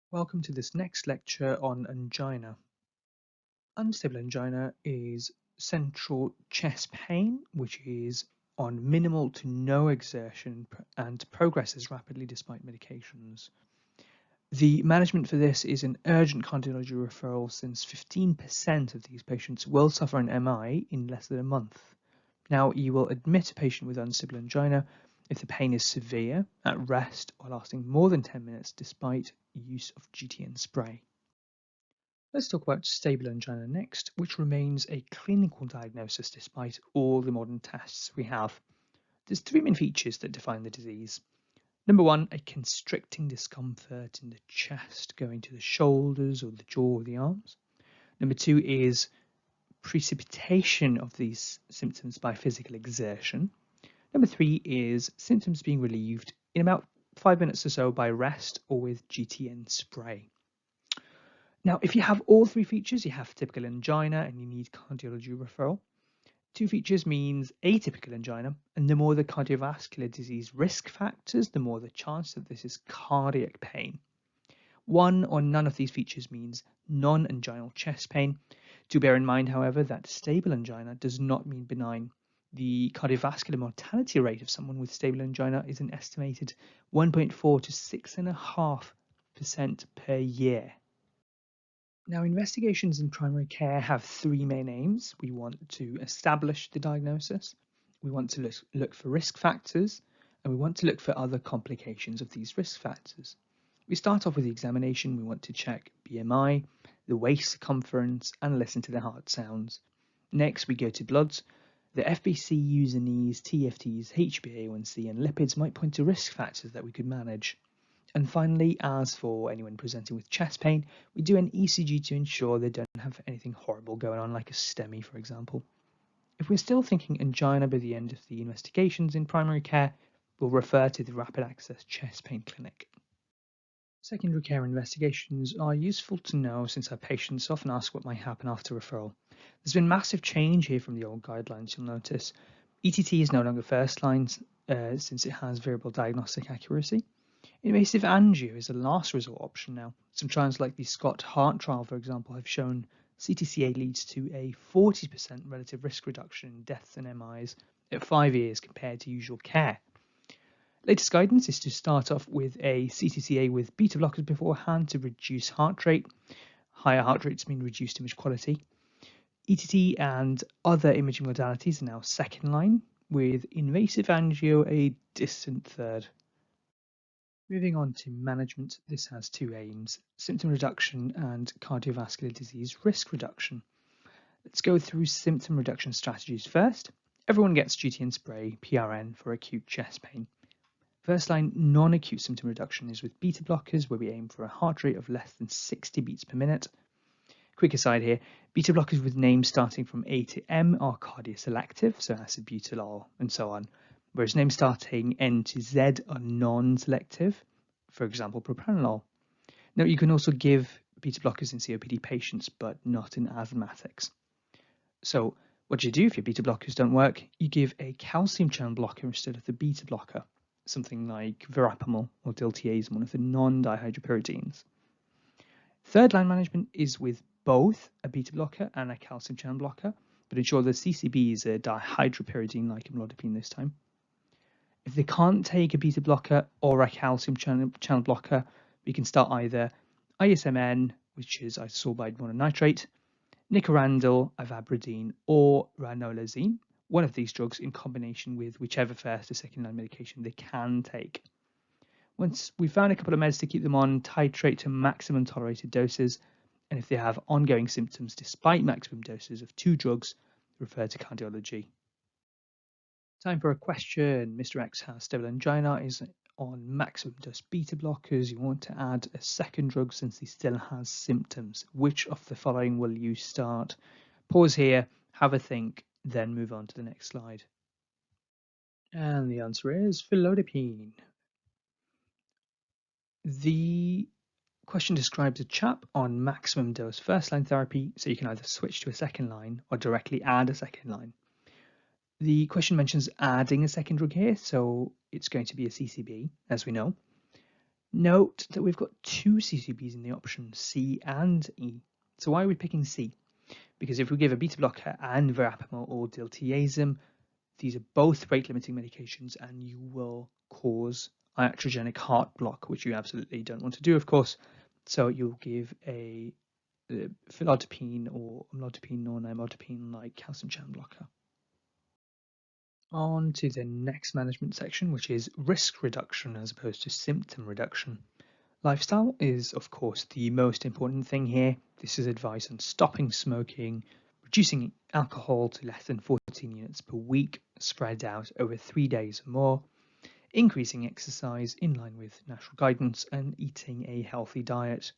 Welcome to this next lecture on angina. Unstable angina is central chest pain, which is on minimal to no exertion and progresses rapidly despite medications. The management for this is an urgent cardiology referral since 15% of these patients will suffer an MI in less than a month. Now, you will admit a patient with unstable angina if the pain is severe, at rest, or lasting more than 10 minutes despite use of GTN spray. Let's talk about stable angina next, which remains a clinical diagnosis despite all the modern tests we have. There's three main features that define the disease. Number one, a constricting discomfort in the chest going to the shoulders or the jaw or the arms. Number two is precipitation of these symptoms by physical exertion. Number three is symptoms being relieved in about 5 minutes or so by rest or with GTN spray. Now, if you have all three features, you have typical angina and you need cardiology referral. Two features means atypical angina, and the more the cardiovascular disease risk factors, the more the chance that this is cardiac pain. One or none of these features means non-anginal chest pain. Do bear in mind, however, that stable angina does not mean benign. The cardiovascular mortality rate of someone with stable angina is an estimated 1.4 to 6.5% per year. Now, investigations in primary care have three main aims. We want to establish the diagnosis, we want to look for risk factors, and we want to look for other complications of these risk factors. We start off with the examination. We want to check BMI, the waist circumference, and listen to the heart sounds. Next, we go to bloods. The FBC, user-knees, TFTs, HbA1c, and lipids might point to risk factors that we could manage. And finally, as for anyone presenting with chest pain, we do an ECG to ensure they don't have anything horrible going on, like a STEMI, for example. If we're still thinking angina by the end of the investigations in primary care, we'll refer to the rapid access chest pain clinic. Secondary care investigations are useful to know since our patients often ask what might happen after referral. There's been massive change here from the old guidelines, you'll notice. ETT is no longer first line since it has variable diagnostic accuracy. Invasive angio is a last resort option now. Some trials like the Scott Heart trial, for example, have shown CTCA leads to a 40% relative risk reduction in deaths and MIs at 5 years compared to usual care. Latest guidance is to start off with a CTCA with beta blockers beforehand to reduce heart rate. Higher heart rates mean reduced image quality. ETT and other imaging modalities are now second line, with invasive angio a distant third. Moving on to management, this has two aims: symptom reduction and cardiovascular disease risk reduction. Let's go through symptom reduction strategies first. Everyone gets GTN spray, PRN, for acute chest pain. First line non-acute symptom reduction is with beta blockers, where we aim for a heart rate of less than 60 beats per minute. Quick aside here, beta blockers with names starting from A to M are cardioselective, so acid-butylol and so on, whereas names starting N to Z are non-selective, for example, propranolol. Now, you can also give beta blockers in COPD patients, but not in asthmatics. So what do you do if your beta blockers don't work? You give a calcium channel blocker instead of the beta blocker, something like verapamil or diltiazem, one of the non-dihydropyridines. Third line management is with both a beta blocker and a calcium channel blocker, but ensure the CCB is a dihydropyridine like amlodipine this time. If they can't take a beta blocker or a calcium channel blocker, we can start either ISMN, which is isosorbide mononitrate, nicorandil, ivabradine, or ranolazine, one of these drugs in combination with whichever first or second line medication they can take. Once we've found a couple of meds to keep them on, titrate to maximum tolerated doses, and if they have ongoing symptoms despite maximum doses of 2 drugs, refer to cardiology. Time for a question. Mr. X has stable angina, is on maximum dose beta blockers. You want to add a second drug since he still has symptoms. Which of the following will you start? Pause here, have a think, then move on to the next slide. And the answer is felodipine. The question describes a chap on maximum dose first line therapy, so you can either switch to a second line or directly add a second line. The question mentions adding a second drug here, so it's going to be a CCB, as we know. Note that we've got two CCBs in the option C and E. So why are we picking C? Because if we give a beta blocker and verapamil or diltiazem, these are both rate-limiting medications, and you will cause iatrogenic heart block, which you absolutely don't want to do, of course. So you'll give a philodipine or amlodipine or nimodipine like calcium channel blocker. On to the next management section, which is risk reduction as opposed to symptom reduction. Lifestyle is, of course, the most important thing here. This is advice on stopping smoking, reducing alcohol to less than 14 units per week, spread out over 3 days or more, increasing exercise in line with national guidance, and eating a healthy diet.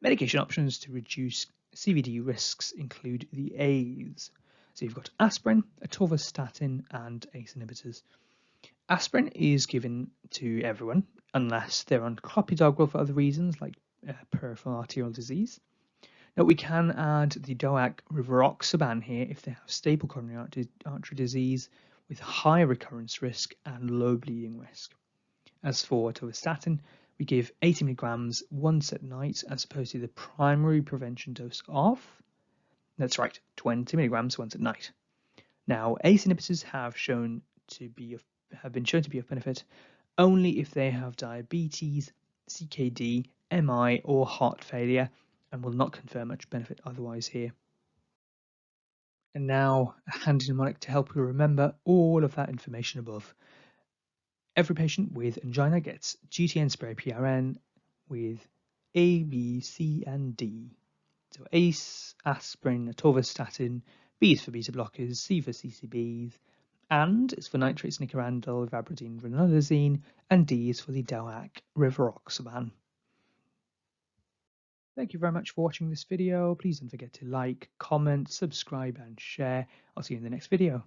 Medication options to reduce CVD risks include the A's. So you've got aspirin, atorvastatin, and ACE inhibitors. Aspirin is given to everyone unless they're on clopidogrel for other reasons like peripheral arterial disease. Now we can add the DOAC rivaroxaban here if they have stable coronary artery disease with high recurrence risk and low bleeding risk. As for atorvastatin, we give 80 milligrams once at night as opposed to the primary prevention dose of, that's right, 20 milligrams once at night. Now, ACE inhibitors have been shown to be of benefit only if they have diabetes, CKD, MI, or heart failure, and will not confer much benefit otherwise here. And now, a handy mnemonic to help you remember all of that information above. Every patient with angina gets GTN spray PRN with A, B, C, and D. So ACE, aspirin, atorvastatin, B is for beta blockers, C for CCBs, and is for nitrates, nicorandil, vabradine, ranolazine, and D is for the DOAC rivaroxaban. Thank you very much for watching this video. Please don't forget to like, comment, subscribe, and share. I'll see you in the next video.